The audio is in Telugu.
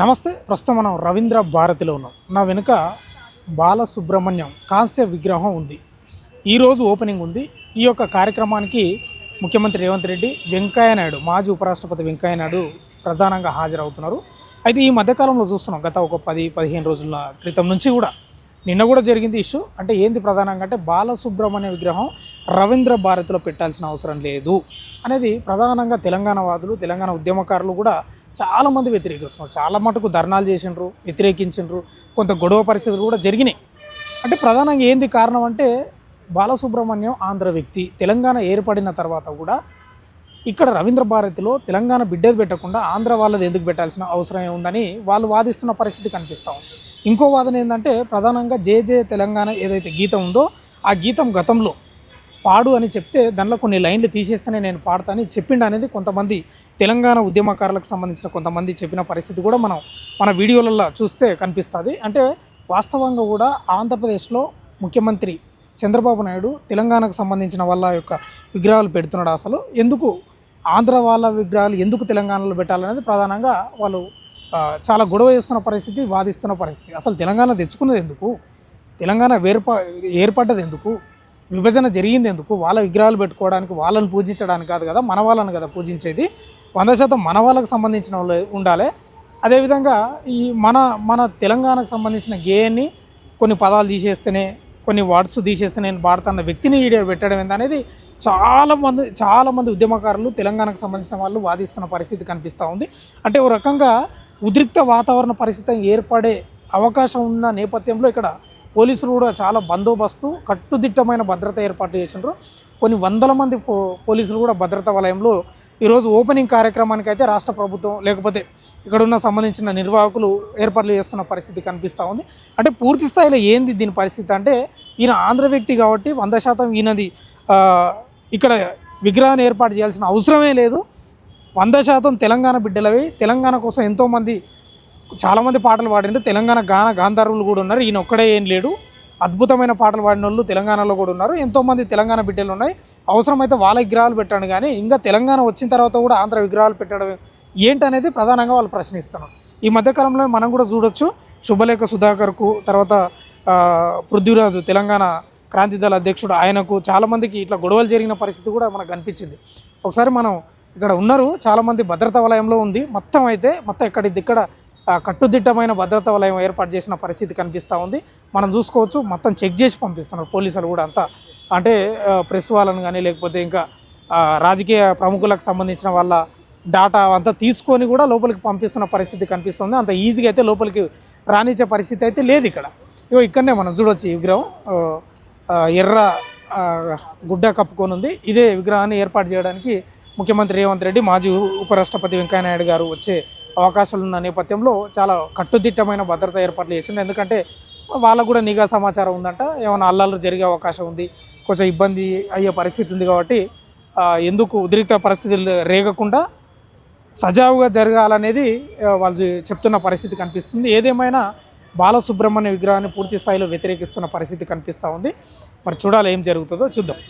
నమస్తే. ప్రస్తుతం మనం రవీంద్ర భారతిలో ఉన్నాం. నా వెనుక బాలసుబ్రహ్మణ్యం కాంస్య విగ్రహం ఉంది. ఈరోజు ఓపెనింగ్ ఉంది. ఈ యొక్క కార్యక్రమానికి ముఖ్యమంత్రి రేవంత్ రెడ్డి, వెంకయ్య నాయుడు, మాజీ ఉపరాష్ట్రపతి వెంకయ్య నాయుడు ప్రధానంగా హాజరవుతున్నారు. అయితే ఈ మధ్యకాలంలో చూస్తున్నాం, గత ఒక 10-15 రోజుల క్రితం నుంచి కూడా, నిన్న కూడా జరిగింది ఇష్యూ. అంటే ఏంది ప్రధానంగా అంటే బాలసుబ్రహ్మణ్య విగ్రహం రవీంద్ర భారతిలో పెట్టాల్సిన అవసరం లేదు అనేది ప్రధానంగా తెలంగాణ వాదులు, తెలంగాణ ఉద్యమకారులు కూడా చాలామంది వ్యతిరేకిస్తున్నారు. చాలా మటుకు ధర్నాలు చేసిండ్రు, వ్యతిరేకించిండ్రు, కొంత గొడవ పరిస్థితులు కూడా జరిగినాయి. అంటే ప్రధానంగా ఏంది కారణం అంటే, బాలసుబ్రహ్మణ్యం ఆంధ్ర వ్యక్తి. తెలంగాణ ఏర్పడిన తర్వాత కూడా ఇక్కడ రవీంద్ర భారతిలో తెలంగాణ బిడ్డది పెట్టకుండా ఆంధ్ర వాళ్ళది ఎందుకు పెట్టాల్సిన అవసరం ఏముందని వాళ్ళు వాదిస్తున్న పరిస్థితి కనిపిస్తాం. ఇంకో వాదన ఏంటంటే, ప్రధానంగా జే తెలంగాణ ఏదైతే గీతం ఉందో ఆ గీతం గతంలో పాడు అని చెప్తే దానిలో కొన్ని లైన్లు తీసేస్తేనే నేను పాడతా అని చెప్పిండు అనేది కొంతమంది తెలంగాణ ఉద్యమకారులకు సంబంధించిన కొంతమంది చెప్పిన పరిస్థితి కూడా మన వీడియోలలో చూస్తే కనిపిస్తుంది. అంటే వాస్తవంగా కూడా ఆంధ్రప్రదేశ్లో ముఖ్యమంత్రి చంద్రబాబు నాయుడు తెలంగాణకు సంబంధించిన వాళ్ళ యొక్క విగ్రహాలు పెడుతున్నాడు. అసలు ఎందుకు ఆంధ్ర వాళ్ళ విగ్రహాలు ఎందుకు తెలంగాణలో పెట్టాలనేది ప్రధానంగా వాళ్ళు చాలా గొడవ చేస్తున్న పరిస్థితి, వాదిస్తున్న పరిస్థితి. అసలు తెలంగాణ తెచ్చుకున్నది ఎందుకు, తెలంగాణ ఏర్పడ్డది ఎందుకు, విభజన జరిగింది ఎందుకు, వాళ్ళ విగ్రహాలు పెట్టుకోవడానికి, వాళ్ళని పూజించడానికి కాదు కదా, మన వాళ్ళని కదా పూజించేది. 100% మన వాళ్ళకు సంబంధించిన వాళ్ళు ఉండాలి. అదేవిధంగా ఈ మన తెలంగాణకు సంబంధించిన గేయాన్ని కొన్ని పదాలు తీసేస్తేనే, కొన్ని వర్డ్స్ తీసేస్తే నేను పాడుతున్న వ్యక్తిని వీడియో పెట్టడం ఏందనేది చాలామంది ఉద్యమకారులు, తెలంగాణకు సంబంధించిన వాళ్ళు వాదిస్తున్న పరిస్థితి కనిపిస్తూ ఉంది. అంటే ఓ రకంగా ఉద్రిక్త వాతావరణ పరిస్థితి ఏర్పడే అవకాశం ఉన్న నేపథ్యంలో ఇక్కడ పోలీసులు కూడా చాలా బందోబస్తు, కట్టుదిట్టమైన భద్రత ఏర్పాట్లు చేసిండ్రు. కొన్ని వందల మంది పోలీసులు కూడా భద్రతా వలయంలో ఈరోజు ఓపెనింగ్ కార్యక్రమానికి అయితే రాష్ట్ర ప్రభుత్వం లేకపోతే ఇక్కడ ఉన్న సంబంధించిన నిర్వాహకులు ఏర్పాట్లు చేస్తున్న పరిస్థితి కనిపిస్తూ ఉంది. అంటే పూర్తి స్థాయిలో ఏంది దీని పరిస్థితి అంటే, ఈయన ఆంధ్ర వ్యక్తి కాబట్టి 100% ఈయనది ఇక్కడ విగ్రహాన్ని ఏర్పాటు చేయాల్సిన అవసరమే లేదు. 100% తెలంగాణ బిడ్డలవి. తెలంగాణ కోసం ఎంతోమంది చాలామంది పాటలు పాడిండ్రు. తెలంగాణ గాంధర్వులు కూడా ఉన్నారు. ఈయన ఒక్కడే ఏం లేడు. అద్భుతమైన పాటలు పాడిన వాళ్ళు తెలంగాణలో కూడా ఉన్నారు. ఎంతోమంది తెలంగాణ బిడ్డలు ఉన్నాయి. అవసరమైతే వాళ్ళ విగ్రహాలు పెట్టండి, కానీ ఇంకా తెలంగాణ వచ్చిన తర్వాత కూడా ఆంధ్ర విగ్రహాలు పెట్టడం ఏంటనేది ప్రధానంగా వాళ్ళు ప్రశ్నిస్తున్నారు. ఈ మధ్యకాలంలో మనం కూడా చూడొచ్చు, శుభలేఖ సుధాకర్కు, తర్వాత పృథ్వీరాజు తెలంగాణ క్రాంతిదళ అధ్యక్షుడు, ఆయనకు చాలామందికి ఇట్లా గొడవలు జరిగిన పరిస్థితి కూడా మనకు కనిపించింది. ఒకసారి మనం ఇక్కడ ఉన్నారు, చాలామంది భద్రతా వలయంలో ఉంది. మొత్తం ఇక్కడ కట్టుదిట్టమైన భద్రతా వలయం ఏర్పాటు చేసిన పరిస్థితి కనిపిస్తూ ఉంది. మనం చూసుకోవచ్చు, మొత్తం చెక్ చేసి పంపిస్తున్నారు పోలీసులు కూడా అంతా. అంటే ప్రెస్ వాళ్ళని కానీ లేకపోతే ఇంకా రాజకీయ ప్రముఖులకు సంబంధించిన వాళ్ళ డాటా అంతా తీసుకొని కూడా లోపలికి పంపిస్తున్న పరిస్థితి కనిపిస్తుంది. అంత ఈజీగా అయితే లోపలికి రానిచ్చే పరిస్థితి అయితే లేదు ఇక్కడ. ఇక్కడనే మనం చూడవచ్చు, ఈ విగ్రహం ఎర్ర గుడ్డ కప్పుకొని ఉంది. ఇదే విగ్రహాన్ని ఏర్పాటు చేయడానికి ముఖ్యమంత్రి రేవంత్ రెడ్డి, మాజీ ఉపరాష్ట్రపతి వెంకయ్య నాయుడు గారు వచ్చే అవకాశాలు ఉన్న నేపథ్యంలో చాలా కట్టుదిట్టమైన భద్రత ఏర్పాట్లు చేసింది. ఎందుకంటే వాళ్ళకు కూడా నిఘా సమాచారం ఉందంట, ఏమైనా అల్లర్లు జరిగే అవకాశం ఉంది, కొంచెం ఇబ్బంది అయ్యే పరిస్థితి ఉంది. కాబట్టి ఎందుకు ఉద్రిక్త పరిస్థితులు రేగకుండా సజావుగా జరగాలనేది వాళ్ళు చెప్తున్న పరిస్థితి కనిపిస్తుంది. ఏదేమైనా బాలసుబ్రహ్మణ్య విగ్రహాన్ని పూర్తి స్థాయిలో వ్యతిరేకిస్తున్న పరిస్థితి కనిపిస్తూ ఉంది. మరి చూడాలి ఏం జరుగుతుందో చూద్దాం.